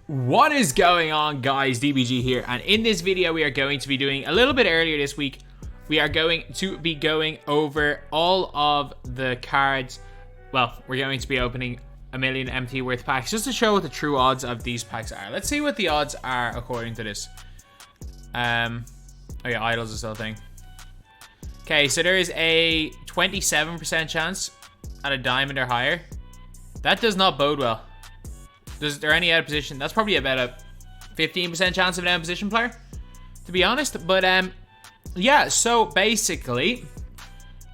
What is going on, guys? DBG here, and in this video we are going to be doing a little bit earlier this week. We are going to be going over all of the cards. Well, we're going to be opening a million MT worth packs just to show what the true odds of these packs are. Let's see what the odds are according to this. Oh yeah, idols is still a thing. Okay, so there is a 27% chance at a diamond or higher. That does not bode well. Is there any out of position? That's probably about a 15% chance of an out of position player, to be honest. But yeah, so basically,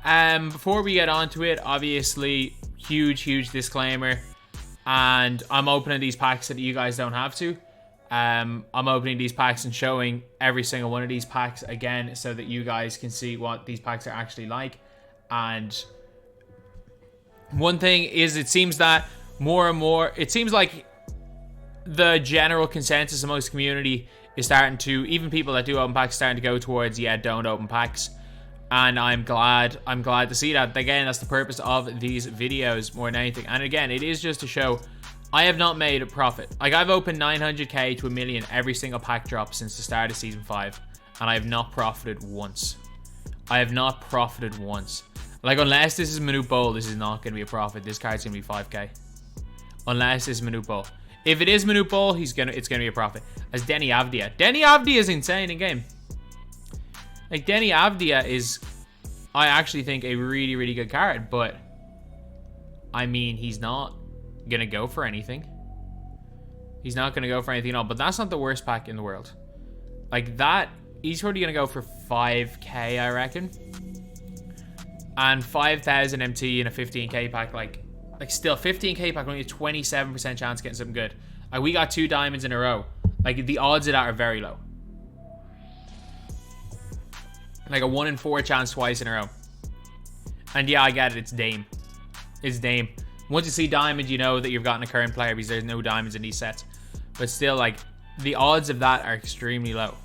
before we get on to it, obviously, huge disclaimer. And I'm opening these packs so that you guys don't have to. I'm opening these packs and showing every single one of these packs again so that you guys can see what these packs are actually like. And one thing is, it seems that more and more, it seems like the general consensus amongst the community is starting to, even people that do open packs, starting to go towards, yeah, don't open packs. And I'm glad to see that. Again, that's the purpose of these videos more than anything. And again, it is just to show I have not made a profit. Like, I've opened 900k to a million every single pack drop since the start of season 5, and I have not profited once. I have not profited once. Like, unless this is Manute Bowl, this is not going to be a profit. This card's going to be 5k. Unless this is Manute Bowl. If it is Manute Bowl, it's gonna be a profit. As deni avdija. Deni avdija is insane in game. Like, deni avdija is, I actually think, a really good card, but I mean, he's not gonna go for anything. He's not gonna go for anything at all. But that's not the worst pack in the world. Like, that, he's probably gonna go for 5k, I reckon. And 5,000 MT in a 15k pack, like still 15k pack, only a 27% chance of getting something good. Like, we got 2 diamonds in a row. Like, the odds of that are very low. Like a 1 in 4 chance twice in a row. And yeah, I get it, it's Dame. It's Dame. Once you see diamond, you know that you've gotten a current player because there's no diamonds in these sets. But still, like, the odds of that are extremely low.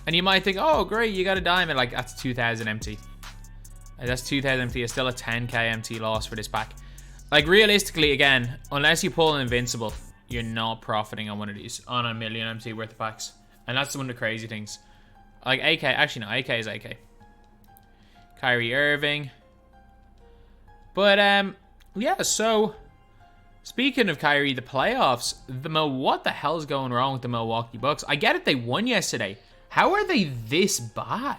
And you might think, oh great, you got a diamond. Like, that's 2,000 MT. That's 2,000 MT. It's still a 10k MT loss for this pack. Like, realistically, again, unless you pull an invincible, you're not profiting on one of these, on a million MT worth of packs. And that's one of the crazy things. Like, AK, actually no, AK is AK. Kyrie Irving. But yeah, so speaking of Kyrie, the playoffs, what the hell's going wrong with the Milwaukee Bucks? I get it, they won yesterday. How are they this bad?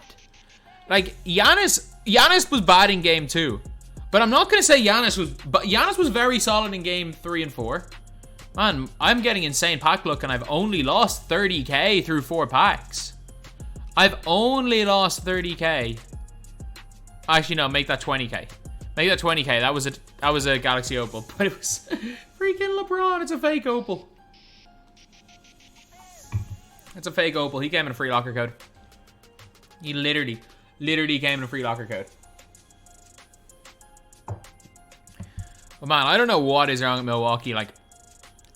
Like, Giannis was bad in game 2. But I'm not going to say Giannis was very solid in game 3 and 4. Man, I'm getting insane pack luck, and I've only lost 30k through 4 packs. I've only lost 30k. Actually, no, make that 20k. Make that 20k. That was a Galaxy Opal, but it was freaking LeBron. It's a fake Opal. It's a fake Opal. He came in a free locker code. He literally came in a free locker code. But man, I don't know what is wrong with Milwaukee. Like,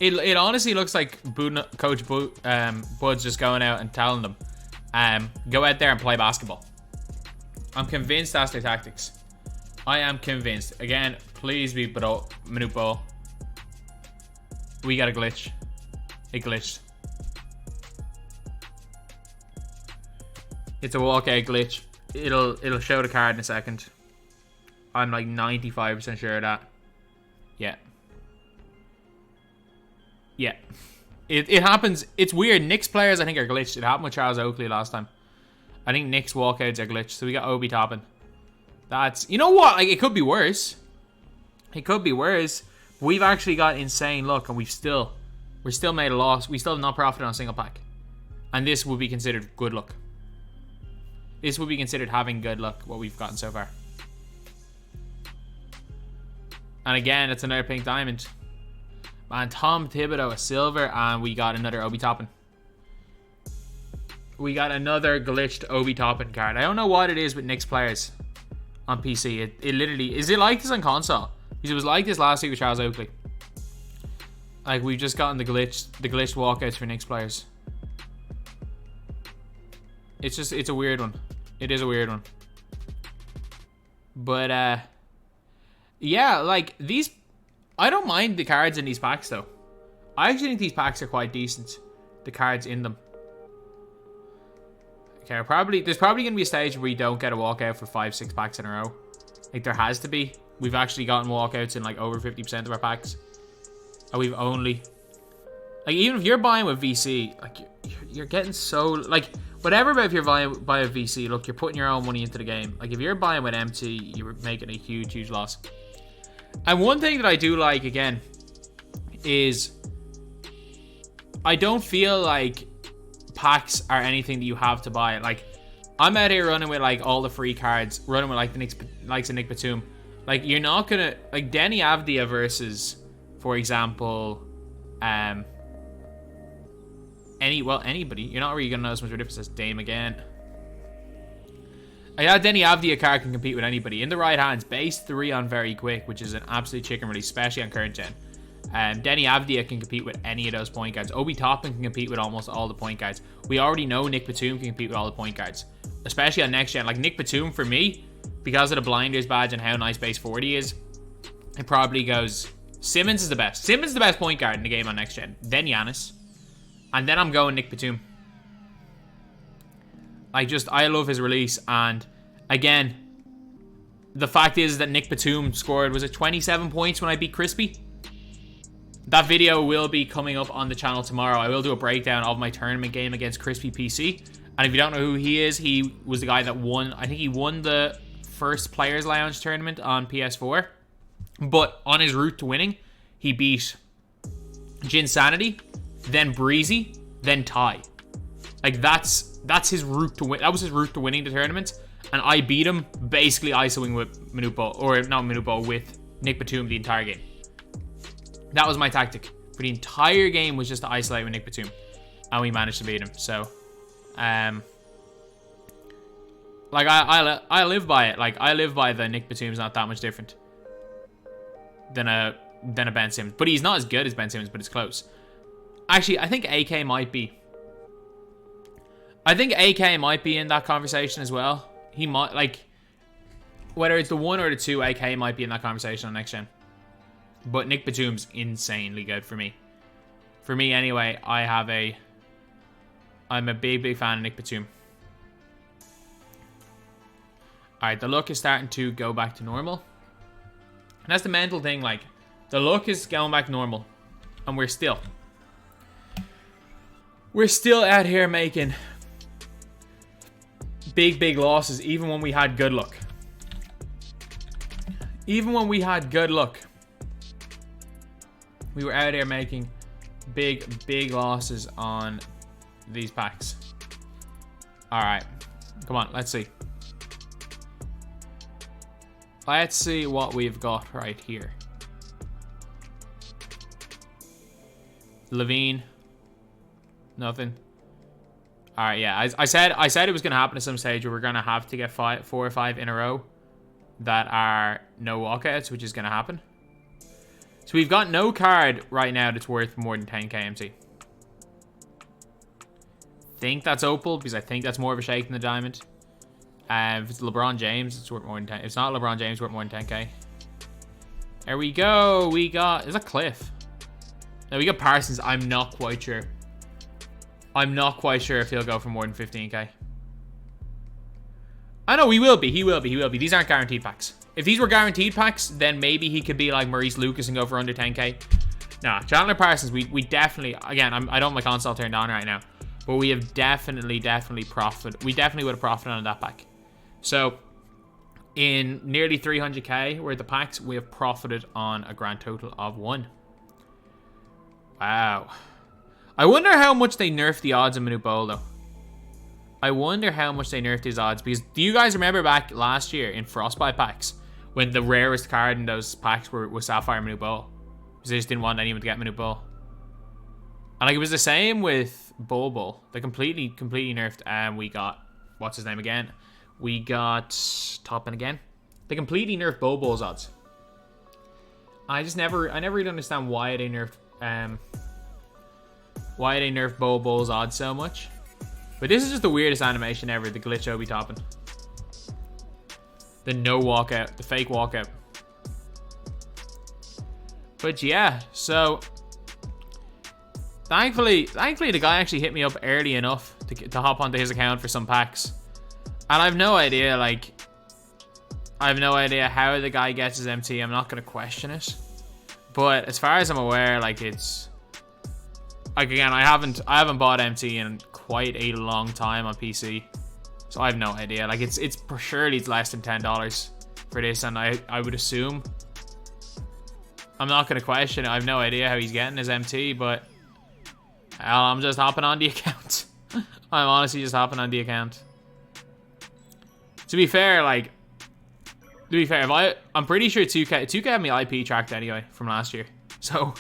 it honestly looks like Coach Bud's just going out and telling them, go out there and play basketball. I'm convinced that's their tactics. I am convinced. Again, please be Manute Bowl. We got a glitch. It glitched. It's a walkout glitch. It'll show the card in a second. I'm like 95% sure of that. Yeah. Yeah. It happens. It's weird. Knicks players, I think, are glitched. It happened with Charles Oakley last time. I think Knicks walkouts are glitched. So we got Obi toppin. That's, you know what? Like, it could be worse. It could be worse. We've actually got insane luck, and we're still made a loss. We still have not profited on a single pack. And this would be considered good luck. This would be considered having good luck, what we've gotten so far. And again, it's another pink diamond. Man, Tom Thibodeau, a silver, and we got another Obi Toppin. We got another glitched Obi Toppin card. I don't know what it is with Knicks players on PC. It literally, is it like this on console? Because it was like this last week with Charles Oakley. Like, we've just gotten the glitched walkouts for Knicks players. It's a weird one. It is a weird one. But yeah, like, these, I don't mind the cards in these packs though. I actually think these packs are quite decent. The cards in them. Okay, there's probably going to be a stage where we don't get a walkout for 5-6 packs in a row. Like, there has to be. We've actually gotten walkouts in, like, over 50% of our packs. And we've only... Like, even if you're buying with VC, like, you're getting so... Like, whatever about if you're buying by a VC, look, you're putting your own money into the game. Like, if you're buying with MT, you're making a huge, huge loss. And one thing that I do like, again, is... I don't feel like packs are anything that you have to buy. Like, I'm out here running with, like, all the free cards. Running with, like, the likes of Nick Batum. Like, you're not gonna... Like, Deni Avdija versus, for example... anybody. You're not really gonna know as much of a difference as Dame again. Like, that Deni Avdija card can compete with anybody. In the right hands, base 3 on very quick, which is an absolute chicken release, especially on current gen. Deni Avdija can compete with any of those point guards. Toppin can compete with almost all the point guards. We already know Nick Batum can compete with all the point guards, especially on next gen. Like, Nick Batum, for me, because of the blinders badge and how nice base 40 is, it probably goes... Simmons is the best. Simmons is the best point guard in the game on next gen. Then Giannis. And then I'm going Nick Batum. I love his release. And again, the fact is that Nick Batum scored, was it 27 points when I beat Crispy? That video will be coming up on the channel tomorrow. I will do a breakdown of my tournament game against Crispy PC. And if you don't know who he is, he was the guy that won, I think he won the first Players Lounge tournament on PS4. But on his route to winning, he beat Jinsanity, then Breezy, then Ty. Like, that's his route to win. That was his route to winning the tournament. And I beat him basically ISOing with Manute Ball, or not Manute Ball, with Nick Batum the entire game. That was my tactic for the entire game, was just to isolate with Nick Batum, and we managed to beat him. So, like, I live by it. Like, I live by the Nick Batum's not that much different than a Ben Simmons, but he's not as good as Ben Simmons, but it's close. Actually, I think AK might be. I think AK might be in that conversation as well. He might, like, whether it's the 1 or the 2, AK might be in that conversation on next gen. But Nick Batum's insanely good for me. For me, anyway, I'm a big, big fan of Nick Batum. Alright, the look is starting to go back to normal. And that's the mental thing, like, the look is going back normal. And we're still out here making big, big losses, even when we had good luck. Even when we had good luck, we were out here making big, big losses on these packs. Alright. Come on, let's see. Let's see what we've got right here. Levine. Nothing. Alright, yeah. I said it was going to happen at some stage where we're going to have to get 4 or 5 in a row that are no walkouts, which is going to happen. So we've got no card right now that's worth more than 10k MT. Think that's opal, because I think that's more of a shake than the diamond. If it's LeBron James, it's worth more than 10. If it's not LeBron James, worth more than 10k. There we go. We got... Is that Cliff? No, we got Parsons. I'm not quite sure. I'm not quite sure if he'll go for more than 15k. I know he will be. He will be. He will be. These aren't guaranteed packs. If these were guaranteed packs, then maybe he could be like Maurice Lucas and go for under 10k. Nah, Chandler Parsons, we definitely... Again, I don't have my console turned on right now. But we have definitely profited. We definitely would have profited on that pack. So, in nearly 300k worth of packs, we have profited on a grand total of 1. Wow. I wonder how much they nerfed the odds in Manute Bol, though. I wonder how much they nerfed his odds. Because do you guys remember back last year in Frostbite packs, when the rarest card in those packs was Sapphire Manute Bol? Because they just didn't want anyone to get Manute Bol. And like, it was the same with Bol. They completely nerfed. And we got... What's his name again? We got Toppin again. They completely nerfed Bol's odds. I never really understand why they nerfed Bol's odds so much. But this is just the weirdest animation ever, the glitch Obi Toppin. The no walkout, the fake walkout. But yeah, so Thankfully, the guy actually hit me up early enough to hop onto his account for some packs. And I have no idea, like... I have no idea how the guy gets his MT. I'm not going to question it. But as far as I'm aware, like, it's... Like, again, I haven't bought MT in quite a long time on PC. So I have no idea. Like, it's surely it's less than $10 for this. And I would assume... I'm not going to question it. I have no idea how he's getting his MT, but... I'm just hopping on the account. I'm honestly just hopping on the account. To be fair, like... I'm pretty sure 2K had me IP tracked anyway from last year. So,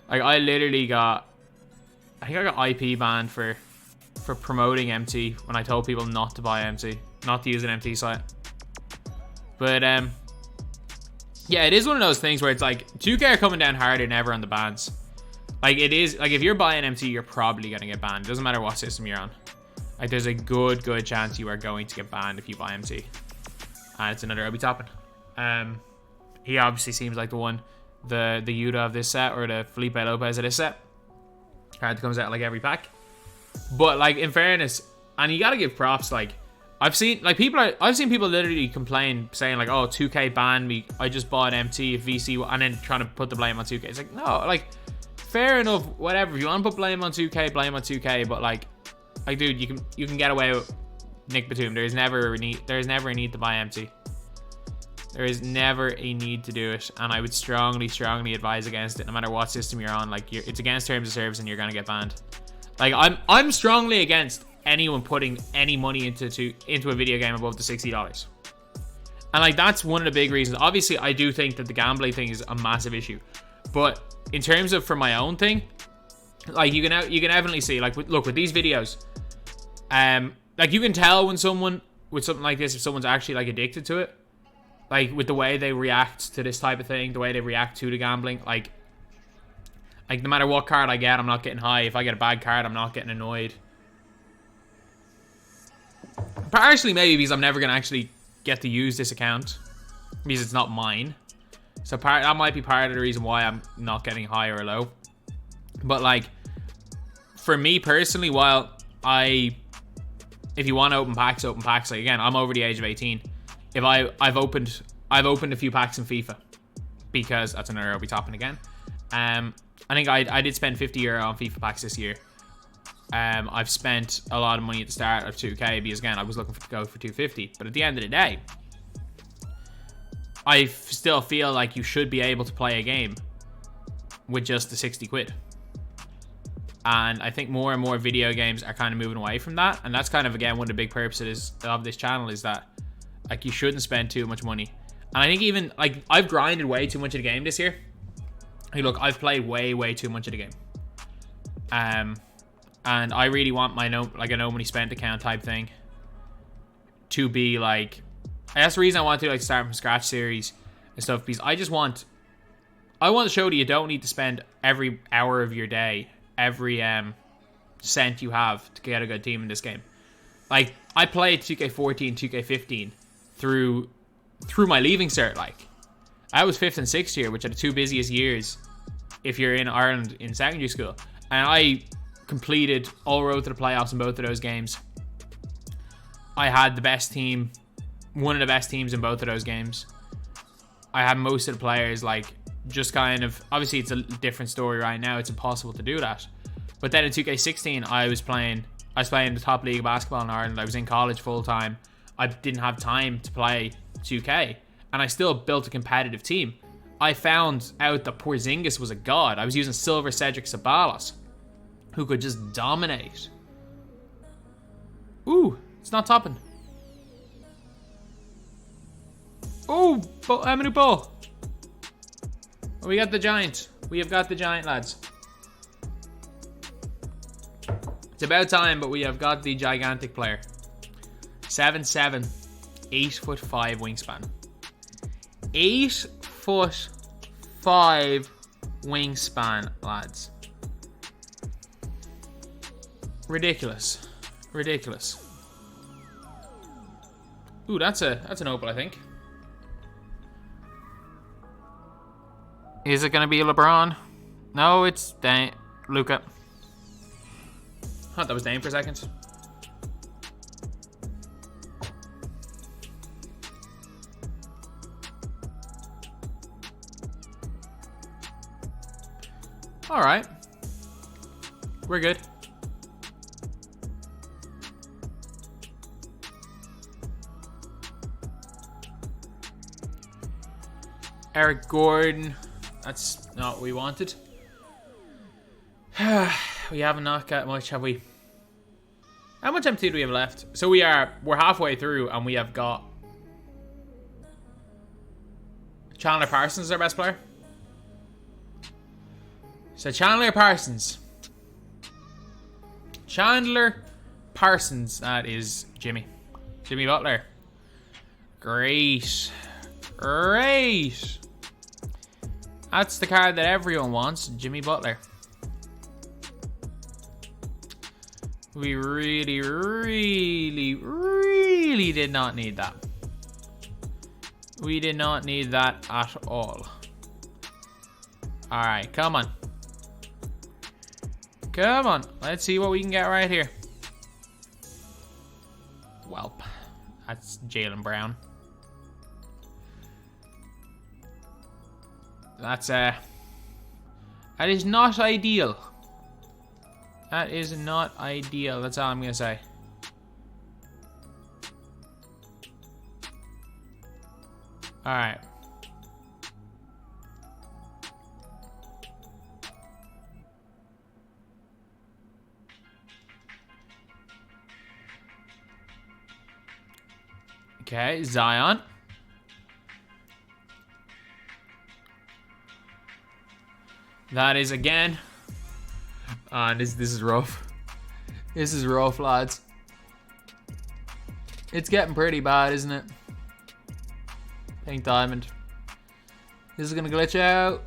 like, I literally got... I think I got IP banned for promoting MT when I told people not to buy MT. Not to use an MT site. But, yeah, it is one of those things where it's like, 2K are coming down harder than ever on the bans. Like, it is, like, if you're buying MT, you're probably going to get banned. It doesn't matter what system you're on. Like, there's a good chance you are going to get banned if you buy MT. And it's another Obi toppin. He obviously seems like the one, the Yuta of this set, or the Felipe Lopez of this set. Card that comes out like every pack. But, like, in fairness, and you gotta give props, like, I've seen people literally complain, saying like, oh, 2K banned me, I just bought MT if VC, and then trying to put the blame on 2K. It's like, no, like, fair enough, whatever. If you want to put blame on 2K, blame on 2K, but like dude, you can get away with Nick Batum. There's never a need to buy MT. There is never a need to do it, and I would strongly advise against it, no matter what system you're on. Like, it's against terms of service, and you're gonna get banned. Like, I'm strongly against anyone putting any money into a video game above the $60. And like, that's one of the big reasons. Obviously, I do think that the gambling thing is a massive issue, but in terms of for my own thing, like, you can evidently see, like, look with these videos, like, you can tell when someone with something like this, if someone's actually like addicted to it, like with the way they react to this type of thing, the way they react to the gambling, like no matter what card I get, I'm not getting high. If I get a bad card, I'm not getting annoyed. Partially maybe because I'm never gonna actually get to use this account because it's not mine. So that might be part of the reason why I'm not getting high or low. But like, for me personally, while if you want to open packs. Like, again, I'm over the age of 18. If I've opened a few packs in FIFA, because that's another I'll be topping again. I think I did spend €50 on FIFA packs this year. I've spent a lot of money at the start of 2K because, again, I was looking to go for 250. But at the end of the day, I still feel like you should be able to play a game with just the 60 quid. And I think more and more video games are kind of moving away from that. And that's kind of, again, one of the big purposes of this channel is that, like, you shouldn't spend too much money. And I think even, like, I've grinded way too much of the game this year. Like, look, I've played way too much of the game. And I really want my no money spent account type thing to be like, that's the reason I want to do, like, start from scratch series and stuff, because I want to show that you don't need to spend every hour of your day, every cent you have to get a good team in this game. Like, I played 2K14, 2K15 through my leaving cert. Like, I was 5th and 6th year, which are the two busiest years if you're in Ireland in secondary school, and I completed all road to the playoffs in both of those games. I had the best team, one of the best teams in both of those games. I had most of the players, like, just kind of, obviously it's a different story right now, it's impossible to do that. But then in 2K16, I was playing the top league of basketball in Ireland. I was in college full time. I didn't have time to play 2K, and I still built a competitive team. I found out that Porzingis was a god. I was using Silver Cedric Sabalas, who could just dominate. Ooh, it's not topping. Ooh, manute ball. We got the giant. We have got the giant, lads. It's about time, but we have got the gigantic player. 7'7", 8'5" wingspan. 8'5" wingspan, lads. Ridiculous. Ooh, that's an opal, I think. Is it gonna be a LeBron? No, it's deni. Luca. Thought that was name for a second. Alright. We're good. Eric Gordon. That's not what we wanted. We haven't not got much, have we? How much MT do we have left? So we're halfway through and we have got Chandler Parsons is our best player. So Chandler Parsons. Chandler Parsons. That is Jimmy. Jimmy Butler. Great. Great. That's the card that everyone wants. Jimmy Butler. We really, really, really did not need that. We did not need that at all. Alright, come on. Come on. Let's see what we can get right here. Welp. That's Jaylen Brown. That's that is not ideal. That is not ideal. That's all I'm gonna say. All right. Okay, Zion. That is again. This is rough. This is rough, lads. It's getting pretty bad, isn't it? Pink diamond. This is gonna glitch out.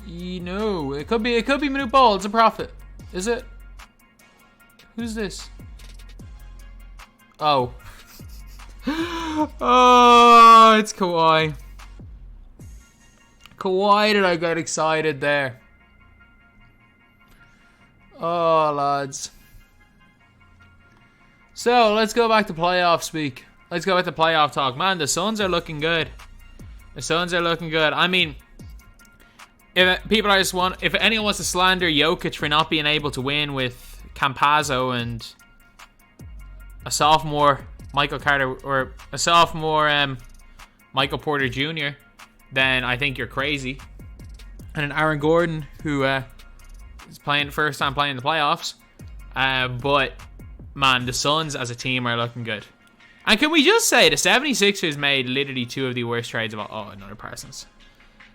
No, it could be Manute Ball. It's a profit. Is it? Who's this? Oh. Oh, it's Kawhi. Kawhi, did I get excited there? Oh, lads. So, let's go back to playoff speak. Let's go back to playoff talk. Man, the Suns are looking good. The Suns are looking good. I mean, if anyone wants to slander Jokic for not being able to win with Campazzo and a sophomore Michael Carter or a sophomore Michael Porter Jr., then I think you're crazy. And an Aaron Gordon who is playing first time playing the playoffs. But man, the Suns as a team are looking good. And can we just say the 76ers made literally two of the worst trades of all. Oh, another Parsons.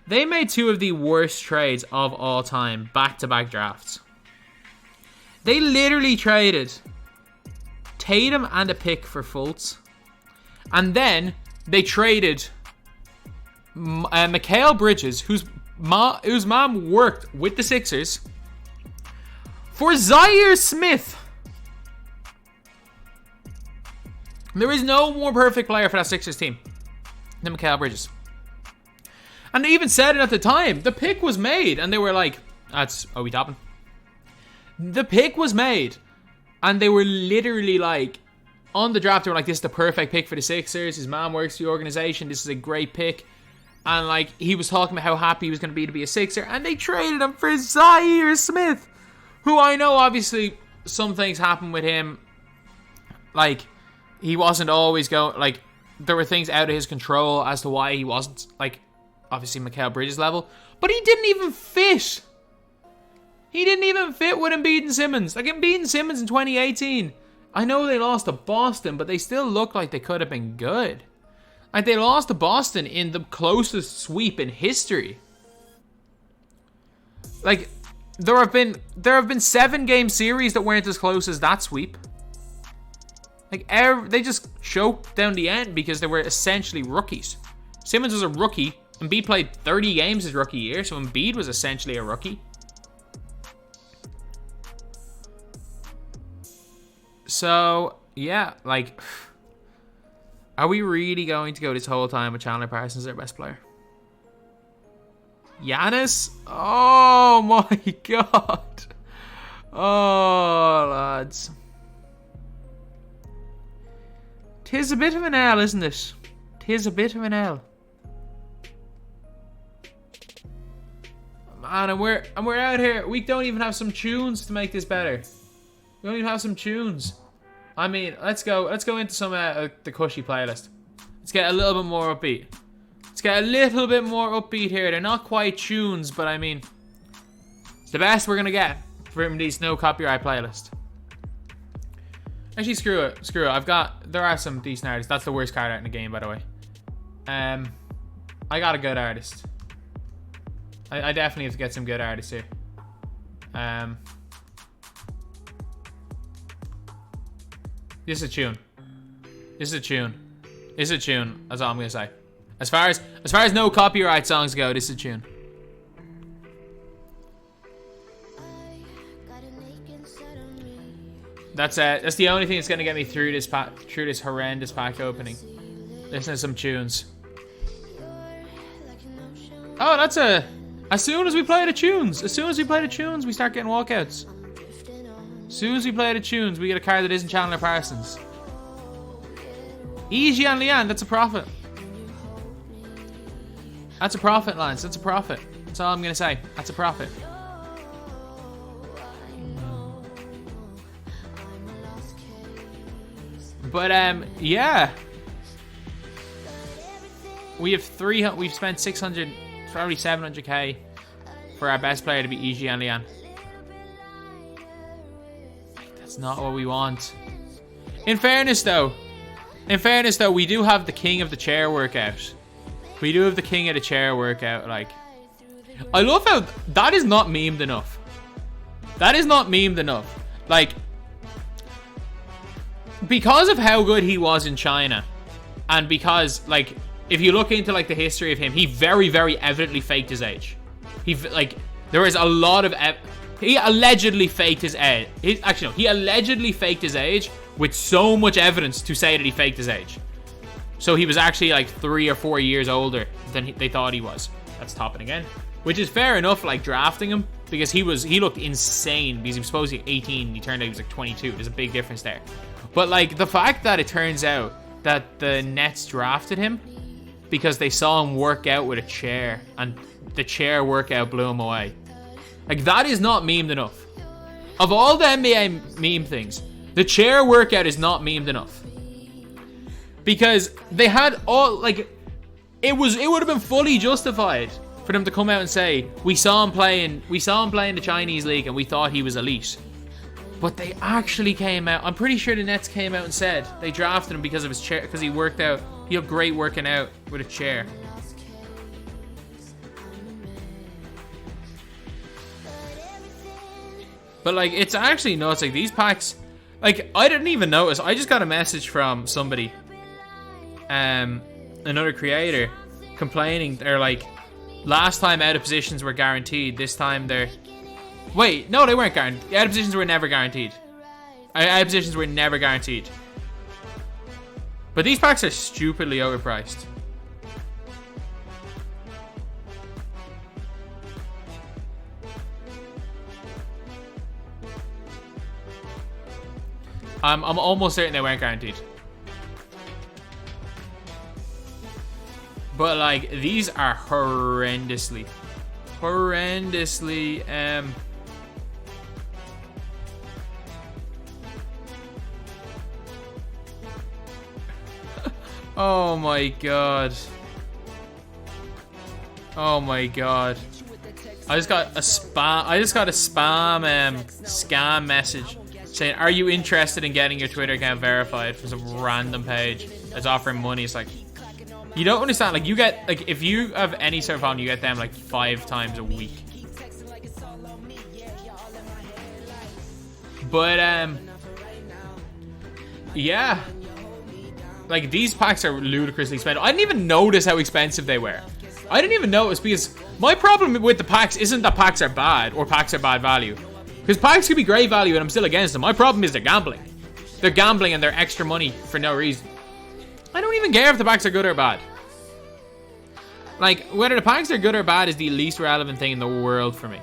They made two of the worst trades of all time, back-to-back drafts. They literally traded Tatum and a pick for Fultz. And then they traded Mikal Bridges, whose mom worked with the Sixers, for Zaire Smith. There is no more perfect player for that Sixers team than Mikal Bridges. And they even said it at the time. The pick was made, and they were like, "That's we toppin." The pick was made, and they were literally like, on the draft, they were like, "This is the perfect pick for the Sixers. His mom works for the organization. This is a great pick." And like, he was talking about how happy he was going to be a Sixer, and they traded him for Zaire Smith, who I know obviously some things happened with him. Like, he wasn't always going, like, there were things out of his control as to why he wasn't, like, obviously Mikal Bridges level. But he didn't even fit. He didn't even fit with Embiid and Simmons. Like, Embiid and Simmons in 2018. I know they lost to Boston, but they still look like they could have been good. Like, they lost to Boston in the closest sweep in history. Like, there have been 7-game series that weren't as close as that sweep. Like, they just choked down the end because they were essentially rookies. Simmons was a rookie. Embiid played 30 games his rookie year, so Embiid was essentially a rookie. So, yeah, like, are we really going to go this whole time with Chandler Parsons as our best player? Giannis? Oh my god. Oh, lads. 'Tis a bit of an L, isn't it? 'Tis a bit of an L. Man, and we're out here. We don't even have some tunes to make this better. We don't even have some tunes. I mean, let's go into some the Cushy playlist. Let's get a little bit more upbeat. Let's get a little bit more upbeat here. They're not quite tunes, but I mean, it's the best we're gonna get from these no copyright playlist. Actually, screw it. There are some decent artists. That's the worst card art in the game, by the way. I got a good artist. I definitely have to get some good artists here. This is a tune. That's all I'm gonna say. As far as no copyright songs go, this is a tune. That's the only thing that's gonna get me through this horrendous pack opening. Listen to some tunes. Oh, that's as soon as we play the tunes, we start getting walkouts. As soon as we play the tunes, we get a card that isn't Chandler Parsons. Jianlian, that's a profit. That's a profit, Lance. That's a profit. That's all I'm gonna say. That's a profit. But yeah, we've spent 600, probably 700k for our best player to be jianlian. That's not what we want. In fairness though, we do have the king of the chair workout. Like, I love how that is not memed enough. Like, because of how good he was in China, and because, like, if you look into, like, the history of him, he very, very evidently faked his age. There is a lot of he allegedly faked his age. He allegedly faked his age with so much evidence to say that he faked his age. So he was actually like 3 or 4 years older than they thought he was. That's topping again, which is fair enough. Like, drafting him, because he looked insane because he was supposed to be 18 and he turned out he was like 22. There's a big difference there. But like, the fact that it turns out that the Nets drafted him because they saw him work out with a chair and the chair workout blew him away. Like, that is not memed enough. Of all the NBA meme things, the chair workout is not memed enough. Because they had all, like, it would have been fully justified for them to come out and say, we saw him play in the Chinese league and we thought he was elite. But they actually came out, I'm pretty sure the Nets came out and said they drafted him because of his chair, because he worked out, he looked great working out with a chair. But like, it's actually nuts. Like, these packs, like, I didn't even notice. I just got a message from somebody, another creator, complaining. They're like, last time out of positions were guaranteed. This time they're, wait, no, they weren't guaranteed. Out of positions were never guaranteed. Out of positions were never guaranteed. But these packs are stupidly overpriced. I'm almost certain they weren't guaranteed. But like, these are horrendously oh my god. Oh my god. I just got a spam scam message saying, are you interested in getting your Twitter account verified, from some random page that's offering money. It's like, you don't understand. Like, you get, like, if you have any sort of phone, you get them like 5 times a week. But yeah, like, these packs are ludicrously expensive. I didn't even notice how expensive they were. I didn't even notice, because my problem with the packs isn't that packs are bad or packs are bad value. Because packs could be great value and I'm still against them. My problem is they're gambling. They're gambling and they're extra money for no reason. I don't even care if the packs are good or bad. Like, whether the packs are good or bad is the least relevant thing in the world for me.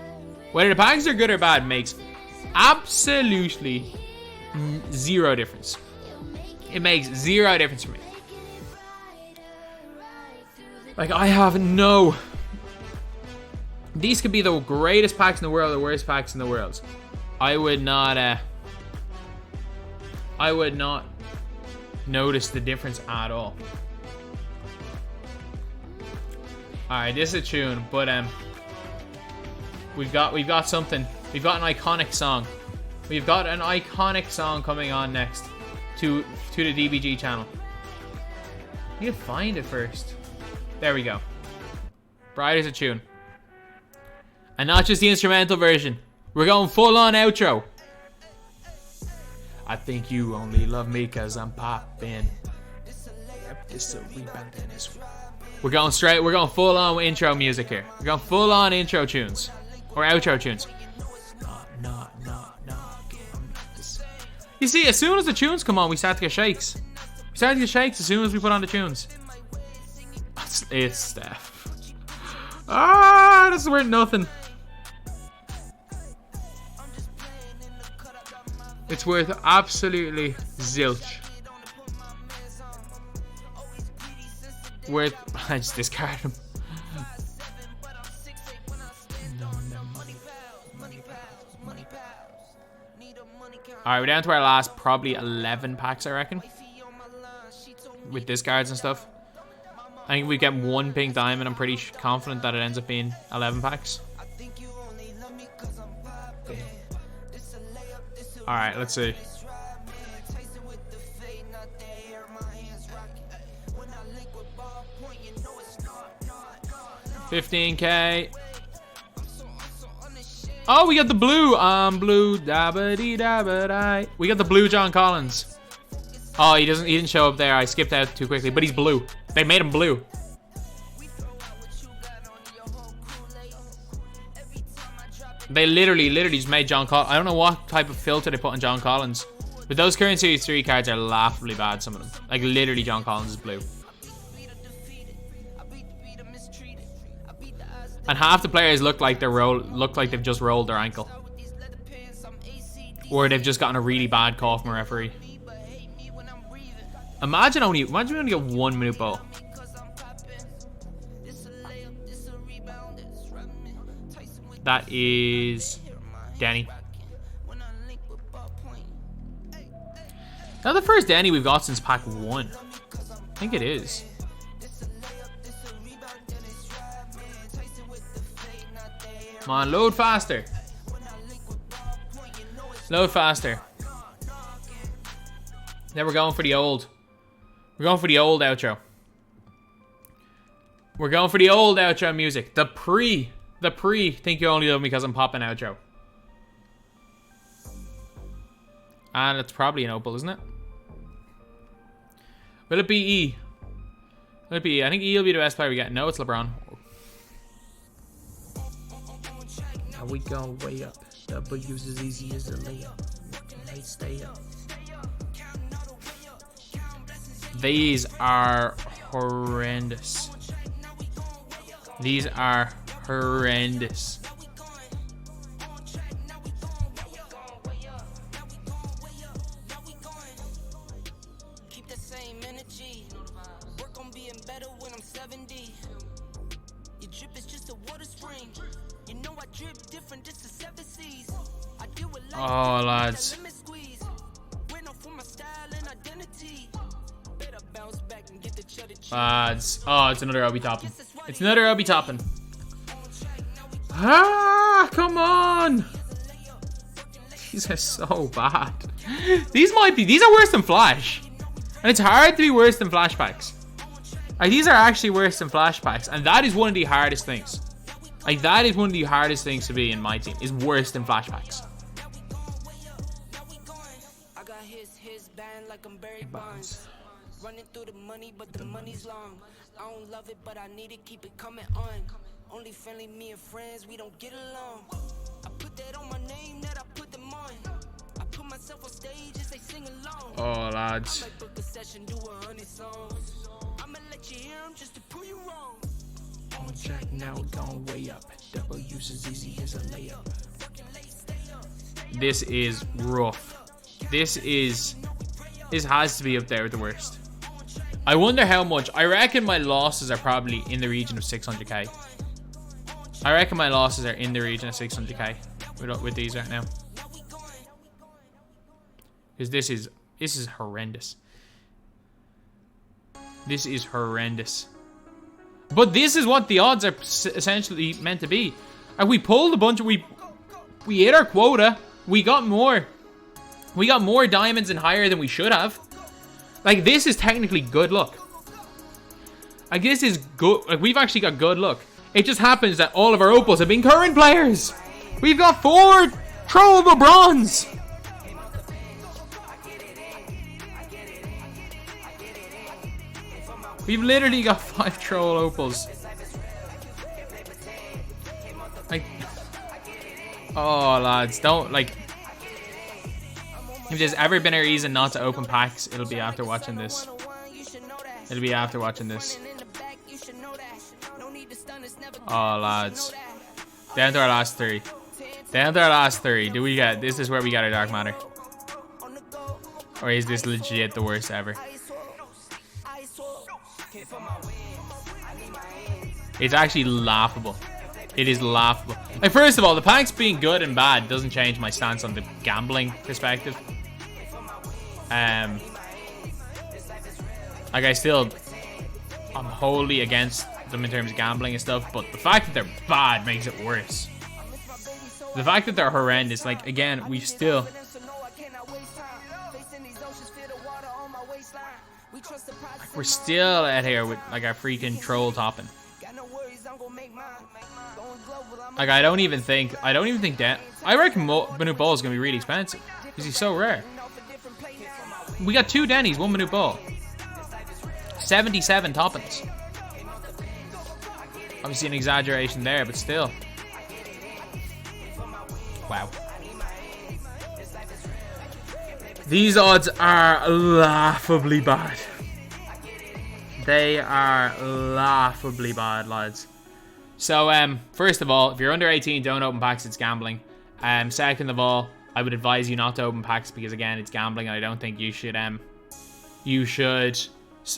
Whether the packs are good or bad makes absolutely zero difference. It makes zero difference for me. Like, I have no... These could be the greatest packs in the world, the worst packs in the world. I would not notice the difference at all. Alright, this is a tune, but we've got something. We've got an iconic song. We've got an iconic song coming on next to the DBG channel. You need to find it first. There we go. Bright as a tune. And not just the instrumental version. We're going full on outro. I think you only love me cause I'm poppin'. We're going full on intro music here. We're going full on intro tunes. Or outro tunes. You see, as soon as the tunes come on, we start to get shakes. We start to get shakes as soon as we put on the tunes. It's Steph. Ah, this is worth nothing. It's worth absolutely zilch. I just discard him. Alright, we're down to our last probably 11 packs, I reckon. With discards and stuff. I think if we get one pink diamond, I'm pretty confident that it ends up being 11 packs. Alright, let's see. 15K. Oh, we got the blue. Blue dabba-dee-dabba-die. We got the blue John Collins. Oh, he didn't show up there. I skipped out too quickly, but he's blue. They made him blue. They literally just made John Collins. I don't know what type of filter they put on John Collins. But those current Series 3 cards are laughably bad, some of them. Like, literally John Collins is blue. And half the players look like they've just rolled their ankle. Or they've just gotten a really bad call from a referee. Imagine we only get one minute ball. That is Deni. Now the first Deni we've got since pack 1. I think it is. Come on, load faster. Load faster. Then we're going for the old. We're going for the old outro. We're going for the old outro music. The pre think you only love me because I'm popping outro. And it's probably an opal, isn't it? Will it be E? Will it be E? I think E will be the best player we get. No, it's LeBron. Now we going way up. W's as easy as a layup. They stay up. These are horrendous. These are horrendous. Keep the same energy. Work on being better when I'm 70. Your drip is just a water spring. You know I drip different, just the 7 C's. I deal with life. Oh, lads. Oh, it's another Obi toppin. It's another Obi toppin. Ah, come on. These are so bad. These are worse than Flash. And it's hard to be worse than flashbacks. Like, these are actually worse than flashbacks. And that is one of the hardest things. Like, that is one of the hardest things to be in my team. Is worse than flashbacks. Running through the money, but the money's long. I don't love it, but I need to keep it coming on. Only friendly, me and friends, we don't get along. I put that on my name, that I put them on. I put myself on stage as they sing along. Oh, lads. I might book a session, do 100 songs. I'ma let you hear them just to prove you wrong. On track now, going way up. W's as easy as a layup. This is rough. This has to be up there with the worst. I wonder how much. I reckon my losses are probably in the region of 600k. I reckon my losses are in the region of 600k with these right now. Because this is horrendous. This is horrendous. But this is what the odds are essentially meant to be. And we pulled a bunch of... We hit our quota. We got more. We got more diamonds and higher than we should have. Like, this is technically good luck. Like, this is good. Like, we've actually got good luck. It just happens that all of our opals have been current players. We've got 4 Troll the Bronze. We've literally got 5 Troll opals. Like, oh, lads, don't, like, if there's ever been a reason not to open packs, it'll be after watching this. It'll be after watching this. Oh, lads. Down to our last 3. Down to our last 3. Do we get... This is where we got our dark matter. Or is this legit the worst ever? It's actually laughable. It is laughable. Like, first of all, the packs being good and bad doesn't change my stance on the gambling perspective. Like, I'm wholly against them in terms of gambling and stuff, but the fact that they're bad makes it worse. The fact that they're horrendous, like, again, we've still... Like, we're still out here with, like, our freaking troll toppin. Like, I don't even think that... I reckon Manute Ball is going to be really expensive, because he's so rare. We got 2 Denis, 1 Manute Ball. 77 toppins. Obviously an exaggeration there, but still. Wow. These odds are laughably bad. They are laughably bad, lads. So, first of all, if you're under 18, don't open packs, it's gambling. Second of all, I would advise you not to open packs because, again, it's gambling, and I don't think you should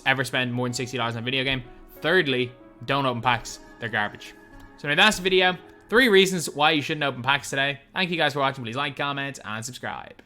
ever spend more than $60 on a video game. Thirdly, don't open packs. They're garbage. So anyway, that's the video. 3 reasons why you shouldn't open packs today. Thank you guys for watching. Please like, comment, and subscribe.